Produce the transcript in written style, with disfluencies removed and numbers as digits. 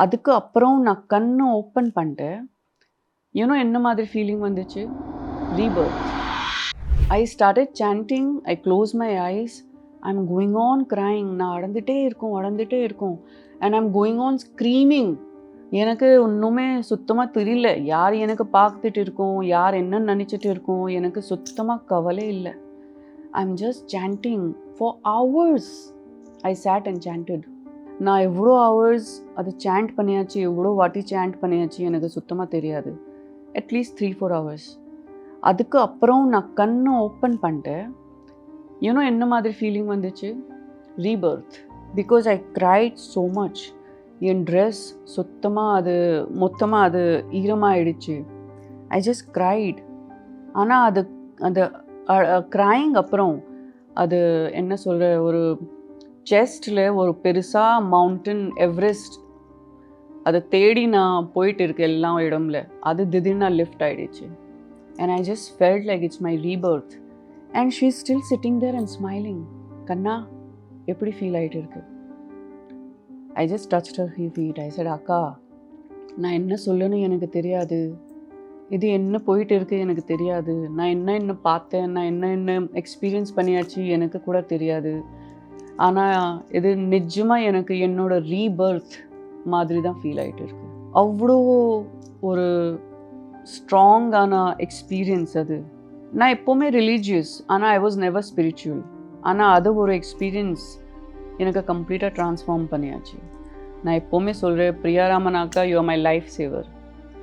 அதுக்கு அப்புறம் நான் கண்ண ஓப்பன் பண்ணிட்டேன். என்ன மாதிரி ஃபீலிங் வந்துச்சு? Rebirth. I started sanding. I close my ice. I am going on crying. நான் அடந்துட்டே இருக்கும். And I am going on screaming. எனக்கு ஒன்றுமே சுத்தமாக தெரியல. யார் எனக்கு பார்த்துட்டு இருக்கோம், யார் என்ன நினச்சிட்டு இருக்கோம், எனக்கு சுத்தமாக கவலை இல்லை. I am just standing for hours. I sat and standed. நான் எவ்வளோ ஹவர்ஸ் அது சாண்ட் பண்ணியாச்சு, எவ்வளோ வாட்டி சாண்ட் பண்ணியாச்சு எனக்கு சுத்தமாக தெரியாது. At least 3-4 hours. அதுக்கு அப்புறம் நான் கண்ணை ஓப்பன் பண்ணிட்டேன். என்ன மாதிரி ஃபீலிங் வந்துச்சு? Rebirth. Because I cried so much. N dress மொத்தமாக அது ஈரமாகிடுச்சு. I just cried. ஆனால் அந்த க்ரைங் அப்புறம் அது என்ன சொல்கிற, ஒரு செஸ்டில் ஒரு பெருசாக மவுண்டன் எவரெஸ்ட் அதை தேடி நான் போயிட்டு இருக்கேன் எல்லா இடம்ல. அது திடீர்னு லிஃப்ட் ஆகிடுச்சு. And I just felt like it's my rebirth. And she's still sitting there and smiling. Kanna, எப்படி ஃபீல் ஆகிட்டு இருக்கு? I just touched her feet. I said, அக்கா, நான் என்ன சொல்லணும் எனக்கு தெரியாது. இது என்ன போயிட்டு இருக்கு எனக்கு தெரியாது. நான் என்ன பார்த்தேன், நான் என்ன எக்ஸ்பீரியன்ஸ் பண்ணியாச்சு எனக்கு கூட தெரியாது. ஆனால் இது நிஜமாக எனக்கு என்னோட ரீபர்த் மாதிரி தான் ஃபீல் ஆகிட்டு இருக்கு. அவ்வளோ ஒரு ஸ்ட்ராங்கான எக்ஸ்பீரியன்ஸ் அது. நான் எப்போவுமே ரிலீஜியஸ், ஆனால் ஐ வாஸ் நெவர் ஸ்பிரிச்சுவல். ஆனால் அது ஒரு எக்ஸ்பீரியன்ஸ் எனக்கு கம்ப்ளீட்டாக ட்ரான்ஸ்ஃபார்ம் பண்ணியாச்சு. நான் எப்போவுமே சொல்கிறேன், பிரியாராமன் அக்கா, you are my life saver.